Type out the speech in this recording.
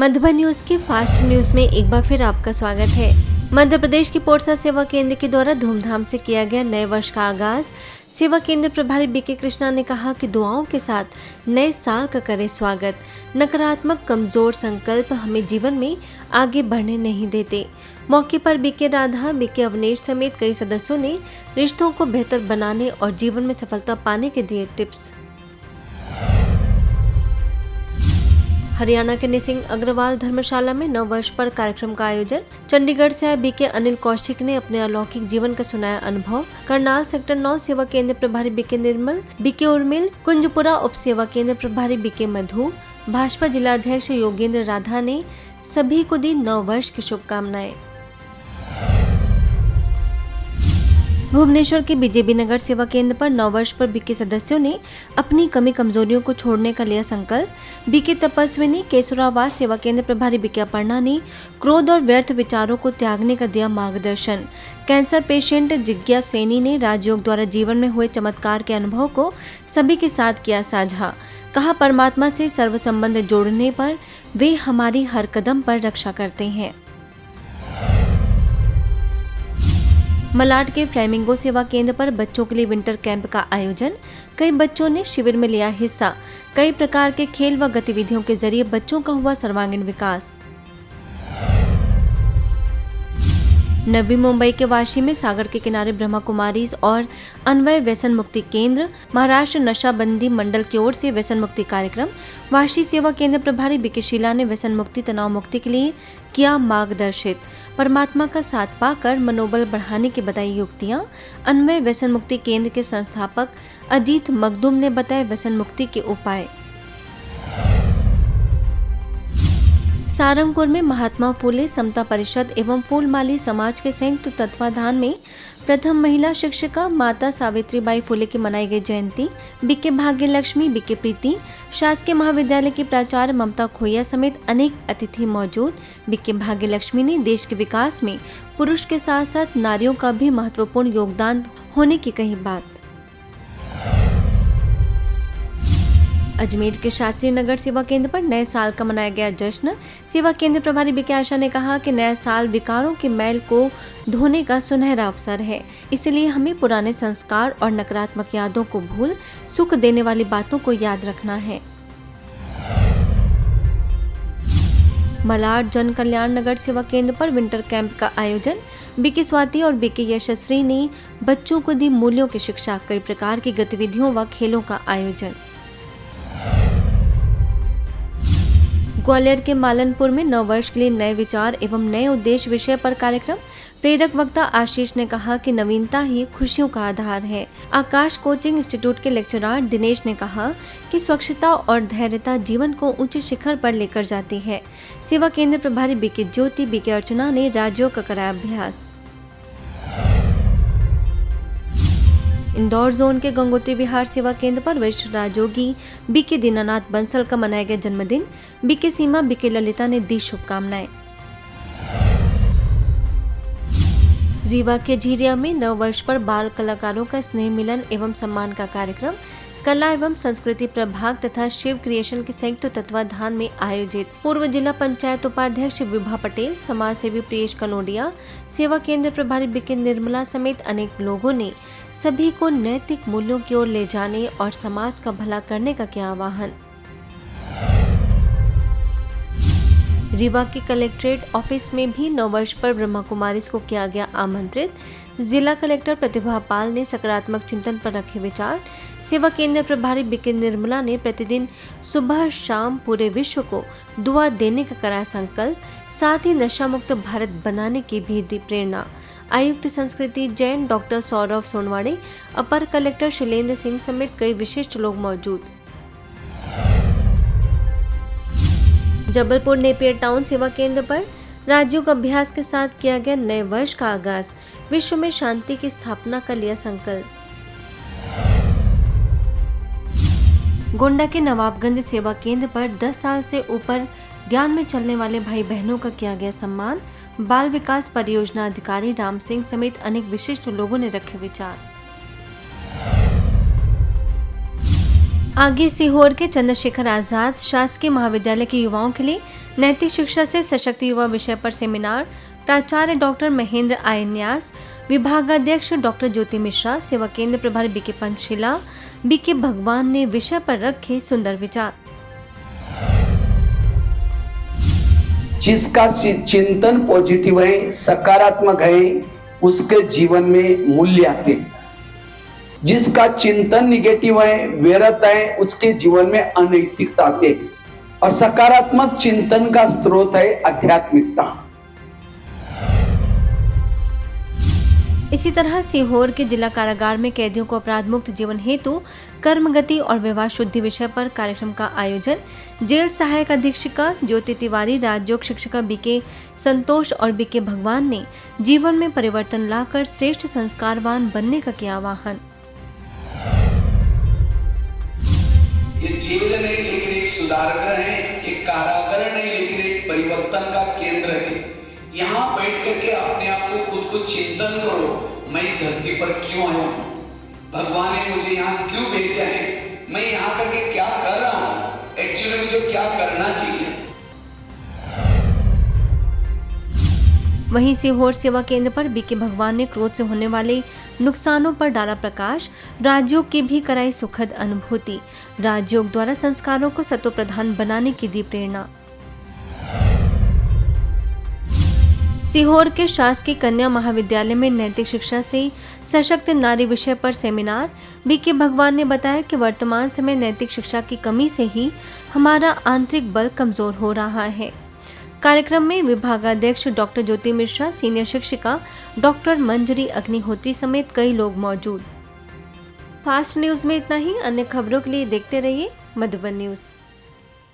Madhuban news के fast news में एक बार फिर आपका स्वागत है। मध्य प्रदेश की पोरसा सेवा केंद्र के द्वारा धूमधाम से किया गया नए वर्ष का आगाज। सेवा केंद्र प्रभारी बीके कृष्णा ने कहा कि दुआओं के साथ नए साल का करें स्वागत। नकारात्मक कमजोर संकल्प हमें जीवन में आगे बढ़ने नहीं देते। मौके पर बीके राधा, बीके अवनेश समेत कई सदस्यों ने रिश्तों को बेहतर बनाने और जीवन में सफलता पाने के दिए टिप्स। हरियाणा के निसिंग अग्रवाल धर्मशाला में नव वर्ष पर कार्यक्रम का आयोजन। चंडीगढ़ से आए बीके अनिल कौशिक ने अपने अलौकिक जीवन का सुनाया अनुभव। करनाल सेक्टर 9 सेवा केंद्र प्रभारी बीके निर्मल, बीके उर्मिल, कुंजपुरा उप सेवा केंद्र प्रभारी बीके मधु, भाजपा जिला अध्यक्ष योगेंद्र राधा ने सभी को दी नव वर्ष की शुभकामनाएं। भुवनेश्वर के बीजेपी नगर सेवा केंद्र पर नव वर्ष पर बीके सदस्यों ने अपनी कमी कमजोरियों को छोड़ने का लिया संकल्प। बीके तपस्विनी केशुरावास सेवा केंद्र प्रभारी बीके अपर्णा ने क्रोध और व्यर्थ विचारों को त्यागने का दिया मार्गदर्शन। कैंसर पेशेंट जिज्ञा सैनी ने राजयोग द्वारा जीवन में हुए चमत्कार के अनुभव को सभी के साथ किया साझा। कहा, परमात्मा से सर्व संबंध जोड़ने पर वे हमारी हर कदम पर रक्षा करते हैं। मलाड के फ्लेमिंगो सेवा केंद्र पर बच्चों के लिए विंटर कैंप का आयोजन। कई बच्चों ने शिविर में लिया हिस्सा। कई प्रकार के खेल व गतिविधियों के जरिए बच्चों का हुआ सर्वांगीण विकास। नवी मुंबई के वाशी में सागर के किनारे ब्रह्मा कुमारीज और अन्वय व्यसन मुक्ति केंद्र, महाराष्ट्र नशाबंदी मंडल की ओर से व्यसन मुक्ति कार्यक्रम। वाशी सेवा केंद्र प्रभारी बीके शीला ने व्यसन मुक्ति तनाव मुक्ति के लिए किया मार्गदर्शित। परमात्मा का साथ पाकर मनोबल बढ़ाने की बताई युक्तियाँ। अन्वय व्यसन मुक्ति केंद्र के संस्थापक अजीत मखदूम ने बताए व्यसन मुक्ति के उपाय। सारंगपुर में महात्मा फूले समता परिषद एवं फूलमाली समाज के संयुक्त तत्वाधान में प्रथम महिला शिक्षिका माता सावित्रीबाई फूले की मनाई गई जयंती। बीके भाग्य लक्ष्मी, बीके प्रीति, शासकीय महाविद्यालय की प्राचार्य ममता खोया समेत अनेक अतिथि मौजूद। बीके भाग्य लक्ष्मी ने देश के विकास में पुरुष के साथ साथ नारियों का भी महत्वपूर्ण योगदान होने की कही बात। अजमेर के शास्त्री नगर सेवा केंद्र पर नए साल का मनाया गया जश्न। सेवा केंद्र प्रभारी बीके आशा ने कहा कि नया साल विकारों के मैल को धोने का सुनहरा अवसर है, इसलिए हमें पुराने संस्कार और नकारात्मक यादों को भूल सुख देने वाली बातों को याद रखना है। मलाड जन कल्याण नगर सेवा केंद्र पर विंटर कैंप का आयोजन। बीके स्वाति और बीके यशस्वी ने बच्चों को दी मूल्यों की शिक्षा। कई प्रकार की गतिविधियों व खेलों का आयोजन। ग्वालियर के मालनपुर में नव वर्ष के लिए नए विचार एवं नए उद्देश्य विषय पर कार्यक्रम। प्रेरक वक्ता आशीष ने कहा कि नवीनता ही खुशियों का आधार है। आकाश कोचिंग इंस्टीट्यूट के लेक्चरर दिनेश ने कहा कि स्वच्छता और धैर्यता जीवन को ऊंचे शिखर पर लेकर जाती है। सेवा केंद्र प्रभारी बीके ज्योति, बीके अर्चना ने राज्यों का कराया अभ्यास। इंदौर जोन के गंगोत्री विहार सेवा केंद्र पर वरिष्ठ राजयोगी बीके दीनानाथ बंसल का मनाया गया जन्मदिन। बीके सीमा, बीके ललिता ने दी शुभकामनाएं। रीवा के झीरिया में नव वर्ष पर बाल कलाकारों का स्नेह मिलन एवं सम्मान का कार्यक्रम। कला एवं संस्कृति प्रभाग तथा शिव क्रिएशन के संयुक्त तत्वाधान में आयोजित। पूर्व जिला पंचायत उपाध्यक्ष विभा पटेल, समाज सेवी प्रियेश कनोडिया, सेवा केंद्र प्रभारी बीके निर्मला समेत अनेक लोगों ने सभी को नैतिक मूल्यों की ओर ले जाने और समाज का भला करने का किया आह्वान। रीवा के कलेक्ट्रेट ऑफिस में भी नव वर्ष पर ब्रह्मा कुमारीज को किया गया आमंत्रित। जिला कलेक्टर प्रतिभा पाल ने सकारात्मक चिंतन पर रखे विचार। सेवा केंद्र प्रभारी बीके निर्मला ने प्रतिदिन सुबह शाम पूरे विश्व को दुआ देने का कराया संकल्प। साथ ही नशा मुक्त भारत बनाने की भी दी प्रेरणा। आयुक्त संस्कृति जैन डॉक्टर सौरभ सोनवाड़े, अपर कलेक्टर शैलेंद्र सिंह समेत कई विशिष्ट लोग मौजूद। जबलपुर नेपियर टाउन सेवा केंद्र पर राज्यों का अभ्यास के साथ किया गया नए वर्ष का आगाज। विश्व में शांति की स्थापना का लिया संकल्प। गोंडा के नवाबगंज सेवा केंद्र पर 10 साल से ऊपर ज्ञान में चलने वाले भाई बहनों का किया गया सम्मान। बाल विकास परियोजना अधिकारी राम सिंह समेत अनेक विशिष्ट लोगों ने रखे विचार। आगे सीहोर के चंद्रशेखर आजाद शासकीय महाविद्यालय के युवाओं के लिए नैतिक शिक्षा से सशक्त युवा विषय पर सेमिनार प्राचार्य डॉक्टर महेंद्र आयन्यास, विभागाध्यक्ष डॉक्टर ज्योति मिश्रा, सेवा केंद्र प्रभारी बीके पंचशीला, बीके भगवान ने विषय पर रखे सुंदर विचार। जिसका चिंतन पॉजिटिव है, सकारात्मक है, उसके जीवन में मूल्य आते हैं। जिसका चिंतन निगेटिव है, व्यर्थ है, उसके जीवन में अनैतिकता आते हैं। और सकारात्मक चिंतन का स्रोत है आध्यात्मिकता। इसी तरह सीहोर के जिला कारागार में कैदियों को अपराध मुक्त जीवन हेतु कर्मगति और विवाह शुद्धि विषय पर कार्यक्रम का आयोजन जेल सहायक अधीक्षिका ज्योति तिवारी, राजयोग शिक्षिका बीके संतोष और बीके भगवान ने जीवन में परिवर्तन लाकर श्रेष्ठ संस्कारवान बनने का किया आह्वान। ये जेल नहीं लेकिन एक सुधारगृह है, एक कारागार नहीं लेकिन एक परिवर्तन का केंद्र है। यहाँ बैठ करके अपने आप को खुद को चिंतन करो, मैं इस धरती पर क्यों आया हूँ, भगवान ने मुझे यहाँ क्यों भेजा है, मैं यहाँ करके क्या कर रहा हूँ, एक्चुअली मुझे क्या करना चाहिए। वहीं सीहोर सेवा केंद्र पर बीके भगवान ने क्रोध से होने वाले नुकसानों पर डाला प्रकाश, राजयोग की भी कराई सुखद अनुभूति, राजयोग द्वारा संस्कारों को सत्व प्रधान बनाने की दी प्रेरणा। सीहोर के शासकीय कन्या महाविद्यालय में नैतिक शिक्षा से सशक्त नारी विषय पर सेमिनार बीके भगवान ने बताया कि वर्तमान समय नैतिक शिक्षा की कमी से ही हमारा आंतरिक बल कमजोर हो रहा है। कार्यक्रम में विभागाध्यक्ष डॉक्टर ज्योति मिश्रा, सीनियर शिक्षिका डॉक्टर मंजरी अग्निहोत्री समेत कई लोग मौजूद। फास्ट न्यूज में इतना ही। अन्य खबरों के लिए देखते रहिए मधुबन न्यूज।